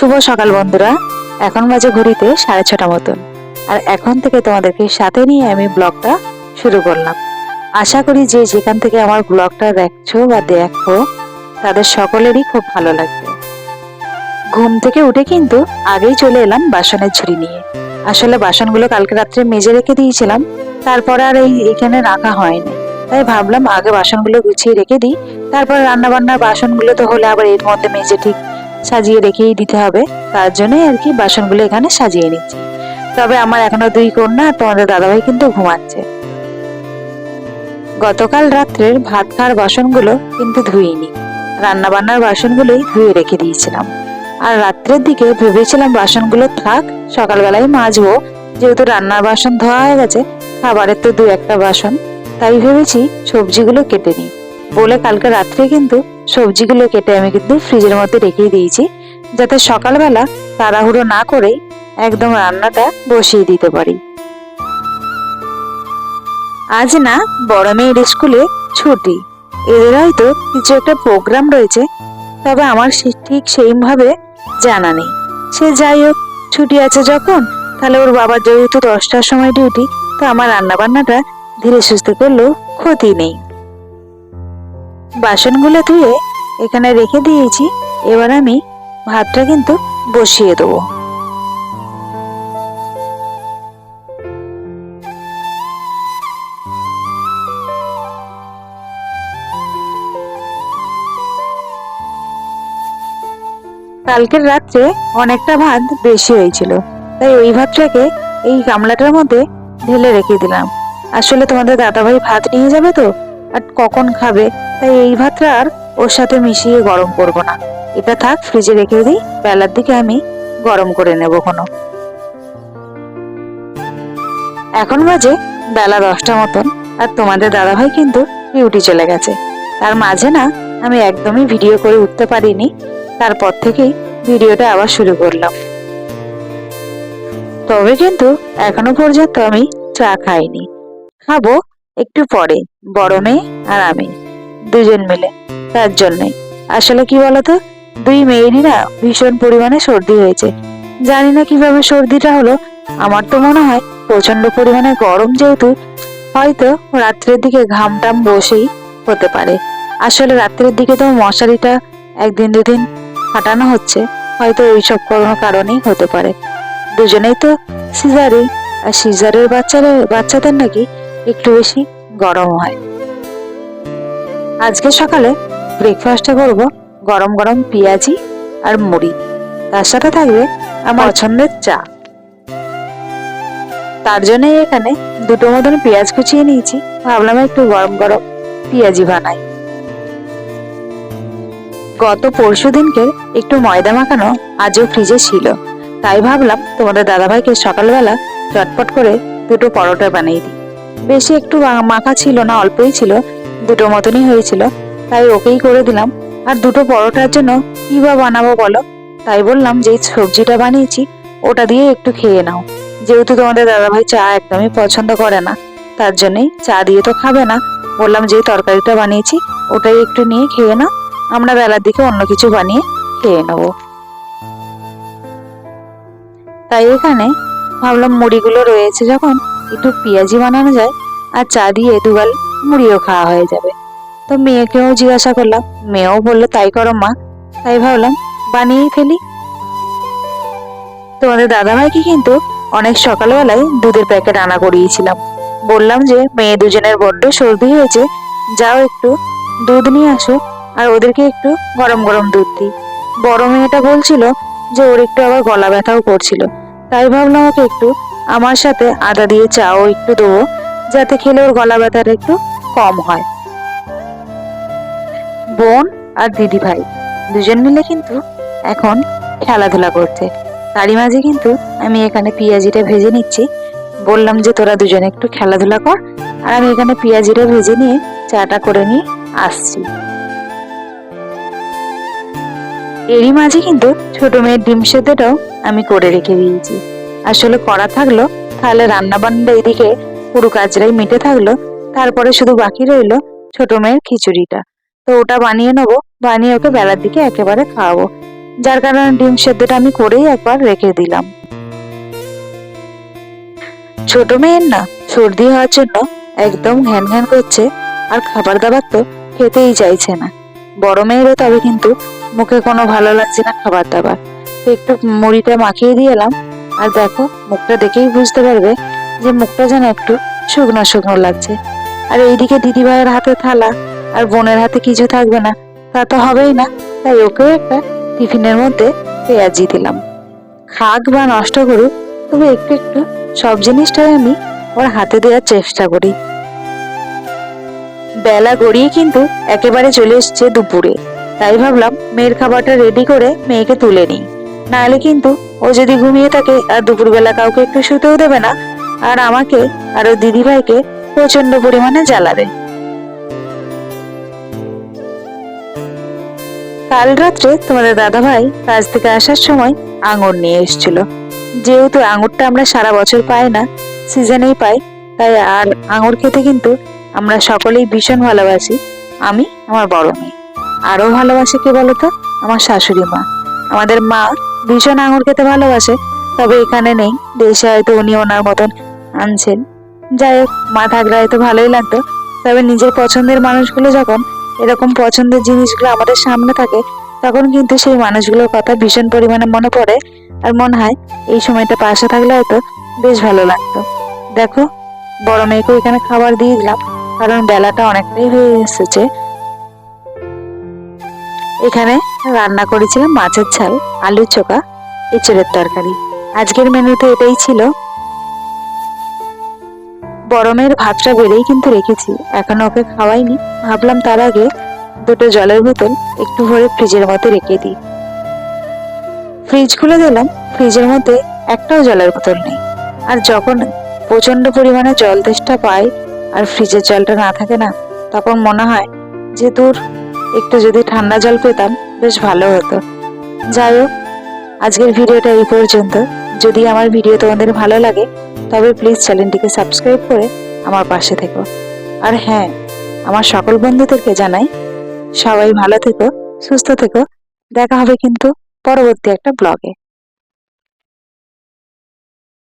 শুভ সকাল বন্ধুরা। এখন বাজে ঘড়িতে 6:30 মতন। আর এখন থেকে তোমাদেরকে সাথে নিয়ে আমি ব্লগটা শুরু করলাম। আশা করি যে যেখান থেকে আমার ব্লগটা দেখছো বা দেখো তাদের সকলেরই খুব ভালো লাগবে। ঘুম থেকে উঠে কিন্তু আগেই চলে এলাম বাসনের ঝুড়ি নিয়ে। আসলে বাসনগুলো কালকে রাত্রে মেজে রেখে দিয়েছিলাম, তারপরে আর এইখানে রাখা হয়নি। তাই ভাবলাম আগে বাসনগুলো গুছিয়ে রেখে দিই, তারপর রান্না বান্নার বাসনগুলো তো হলে আবার এর মধ্যে মেজে ঠিক সাজিয়ে রেখেই দিতে হবে। তার জন্যই আর কি বাসনগুলো এখানে সাজিয়ে নিচ্ছি। তবে আমার এখনো 2 কন্যা আর তোমাদের দাদাভাই কিন্তু ঘুমাচ্ছে। গতকাল রাত্রের ভাত খাওয়ার বাসনগুলো কিন্তু ধুইনি, রান্না বান্নার বাসনগুলোই ধুয়ে রেখে দিয়েছিলাম। আর রাত্রের দিকে ভেবেছিলাম বাসনগুলো থাক, সকালবেলায় মাজবো, যেহেতু রান্নার বাসন ধোয়া হয়ে গেছে, খাবারের তো 2-1টা বাসন। তাই ভেবেছি সবজিগুলো কেটে নিই বলে কালকে রাত্রে কিন্তু সবজিগুলো কেটে আমি কিন্তু ফ্রিজের মধ্যে রেখে দিয়েছি, যাতে সকালবেলা তাড়াহুড়ো না করেই একদম রান্নাটা বসিয়ে দিতে পারি। আজ না বড় মেয়ের স্কুলে ছুটি, এদের হয়তো কিছু একটা প্রোগ্রাম রয়েছে, তবে আমার ঠিক সেইভাবে জানা নেই। সে যাই হোক, ছুটি আছে যখন, তাহলে ওর বাবার যেহেতু 10টার সময় ডিউটি, তো আমার রান্না বান্নাটা ধীরে সুস্থে করলেও ক্ষতি নেই। বাসনগুলো ধুয়ে এখানে রেখে দিয়েছি, এবার আমি ভাতটা কিন্তু বসিয়ে দেবো। কালকের রাত্রে অনেকটা ভাত বেশি হয়েছিল, তাই ওই ভাতটাকে এই গামলাটার মধ্যে ঢেলে রেখে দিলাম। আসলে তোমাদের দাদাভাই ভাত নিয়ে যাবে তো, আর কখন খাবে, তাই এই ভাতটা আর ওর সাথে মিশিয়ে গরম করব না। এটা থাক, ফ্রিজে রেখে দিই, বেলার দিকে আমি গরম করে নেব কোনো। এখন বাজে বেলা 10টা মতন, আর তোমাদের দাদাভাই কিন্তু ডিউটি চলে গেছে। তার মাঝে না আমি একদমই ভিডিও করে উঠতে পারিনি, তারপর থেকেই ভিডিওটা আবার শুরু করলাম। তবে কিন্তু এখনো পর্যন্ত আমি চা খাইনি, খাবো একটু পরে, বড় মেয়ে আর আমি দুজন মিলে। তার জন্যই আসলে কি বলতো, 2 মেয়েরই না ভীষণ পরিমাণে সর্দি হয়েছে। জানি না কিভাবে সর্দিটা হলো, আমার তো মনে হয় প্রচন্ড পরিমাণে গরম, যেহেতু হয়তো রাত্রের দিকে ঘাম টাম বসেই হতে পারে। আসলে রাত্রের দিকে তো মশারিটা 1-2 দিন ফাটানো হচ্ছে, হয়তো এইসব কোনো কারণেই হতে পারে। দুজনেই তো সিজারে, আর সিজারের বাচ্চাদের নাকি একটু বেশি গরম হয়। আজকে সকালে ব্রেকফাস্টে করব গরম গরম পেঁয়াজি আর মুড়ি, তার সাথে থাকবে আমার পছন্দের চা। তার জন্য এখানে 2টো মতন পেঁয়াজ কুচিয়ে নিয়েছি, ভাবলাম একটু গরম গরম পেঁয়াজি বানাই। গত পরশু দিনকে একটু ময়দা মাখানো আজও ফ্রিজে ছিল, তাই ভাবলাম তোমাদের দাদাভাইকে সকালবেলা চটপট করে 2টো পরোটা বানিয়ে দিই। বেশি একটু মাখা ছিল না, অল্পই ছিল, 2টো মতনই হয়েছিল, তাই ওকেই করে দিলাম। আর 2টো পরোটার জন্য কি বা বানাবো বলো, তাই বললাম যে সবজিটা বানিয়েছি ওটা দিয়ে একটু খেয়ে নাও। যেহেতু তোমাদের দাদাভাই চা একদমই পছন্দ করে না, তার জন্যই চা দিয়ে তো খাবে না, বললাম যে তরকারিটা বানিয়েছি ওটাই একটু নিয়ে খেয়ে নাও, আমরা বেলার দিকে অন্য কিছু বানিয়ে খেয়ে নেবো। তাই এখানে ভাবলাম মুড়িগুলো রয়েছে যখন, একটু পেঁয়াজি বানানো যায়, আর চা দিয়ে 2 গাল মুড়িও খাওয়া হয়ে যাবে। তো মেয়েকেও জিজ্ঞাসা করলাম, মেয়েও বললো তাই করো মা, তাই ভাবলাম বানিয়েই ফেলি। তোমাদের দাদাভাইকে কিন্তু অনেক সকালবেলায় দুধের প্যাকেট আনা করিয়েছিলাম, বললাম যে মেয়ে দুজনের বড্ড সর্দি হয়েছে, যাও একটু দুধ নিয়ে আসো, আর ওদেরকে একটু গরম গরম দুধ দিই। বড় মেয়েটা বলছিল যে ওর একটু আবার গলা ব্যথাও করছিল, তাই ভাবলাম ওকে একটু আমার সাথে আদা দিয়ে চাও একটু দেবো, যাতে খেলে ওর গলা ব্যথাটা একটু কম হয়। বোন আর দিদি ভাই দুজন মিলে কিন্তু এখন খেলাধুলা করছে, তারই মাঝে কিন্তু আমি এখানে পেঁয়াজিটা ভেজে নিচ্ছি। বললাম যে তোরা দুজনে একটু খেলাধুলা কর, আর আমি এখানে পেঁয়াজিটা ভেজে নিয়ে চাটা করে নিয়ে আসছি। এরই মাঝে কিন্তু ছোট মেয়ের ডিম সেদ্ধটাও আমি করে রেখে দিয়েছি। আসলে করা থাকলো, তাহলে রান্না বান্না এদিকে পুরো কাজটাই মিটে থাকলো, তারপরে শুধু বাকি রইলো ছোট মেয়ের খিচুড়িটা। তো ওটা বানিয়ে নেবো, বানিয়ে ওকে বেলার দিকে একেবারে খাওয়াবো। যার কারণে ডিম সেদ্ধটা আমি করেই একবার রেখে দিলাম। ছোট মেয়ের না সর্দি হওয়ার জন্য একদম ঘ্যান ঘ্যান করছে, আর খাবার দাবার তো খেতেই চাইছে না। বড় মেয়েরও তবে কিন্তু মুখে কোনো ভালো লাগছে না খাবার দাবার। একটু মুড়িটা মাখিয়ে দিয়ে এলাম, আর দেখো মুখটা দেখেই বুঝতে পারবে যে মুখটা যেন একটু শুকনো শুকনো লাগছে। আর এইদিকে দিদিভাইয়ের হাতে থালা, আর বোনের হাতে কিছু থাকবে না, তা তো হবেই না। তাই ওকেও একটা টিফিনের মধ্যে পেঁয়াজি দিলাম। খাক বা নষ্ট করুক, তবে একটু একটু সব জিনিসটাই আমি ওর হাতে দেওয়ার চেষ্টা করি। বেলা গড়িয়ে কিন্তু একেবারে চলে এসছে দুপুরে। তাই ভাবলাম মেয়ের খাবারটা রেডি করে মেয়েকে তুলে নিই, নাহলে কিন্তু ও যদি ঘুমিয়ে থাকে আর দুপুরবেলা কাউকে একটু শুতেও দেবে না, আর আমাকে আর ওর দিদিভাইকে প্রচন্ড পরিমাণে জ্বালাবে। কাল রাত্রে তোমাদের দাদাভাই কাজ থেকে আসার সময় আঙুর নিয়ে এসেছিল। যেহেতু আঙুরটা আমরা সারা বছর পাই না, সিজনেই পাই, তাই আর আঙুর খেতে কিন্তু আমরা সকলেই ভীষণ ভালোবাসি। আমি, আমার বড় মেয়ে, আরো ভালোবাসে কে বলতো, আমার শাশুড়ি মা। আমাদের মা ভীষণ আঙুর খেতে ভালোবাসে, তবে এখানে নেই, দেশে হয়তো উনি ওনার মতন আনছেন। যাই হোক, মা থাকলে হয়তো ভালোই লাগতো। তবে নিজের পছন্দের মানুষগুলো যখন এরকম পছন্দের জিনিসগুলো আমাদের সামনে থাকে, তখন কিন্তু সেই মানুষগুলোর কথা ভীষণ পরিমাণে মনে পড়ে, আর মনে হয় এই সময়টা পাশে থাকলে হয়তো বেশ ভালো লাগতো। দেখো, বড় মেয়েকে এখানে খাবার দিয়ে দিলাম, কারণ বেলাটা অনেকটাই হয়ে এসেছে। এখানে রান্না করেছিলাম মাছের ঝাল, আলুর চোখা, এঁচড়ের তরকারি। আজকের মেনুতে এটাই ছিল। বড় মেয়ের ভাতটা বেড়েই কিন্তু রেখেছি, এখনো ওকে খাওয়াইনি। ভাবলাম তার আগে দুটো জলের বোতল একটু ভরে ফ্রিজের মধ্যে রেখে দিই। ফ্রিজ খুলে দিলাম, ফ্রিজের মধ্যে একটাও জলের বোতল নেই। আর যখন প্রচন্ড পরিমাণে জল তেষ্টা পাই আর ফ্রিজের জলটা না থাকে না, তখন মনে হয় যে দূর, একটু যদি ঠান্ডা জল পেতাম বেশ ভালো হতো। যাই হোক, আজকের ভিডিওটা এই পর্যন্ত। যদি আমার ভিডিও তোমাদের ভালো লাগে, তবে প্লিজ চ্যানেলটিকে সাবস্ক্রাইব করে আমার পাশে থেকো। আর হ্যাঁ, আমার সকল বন্ধুদেরকে জানাই সবাই ভালো থেকো, সুস্থ থেকো। দেখা হবে কিন্তু পরবর্তী একটা ব্লগে।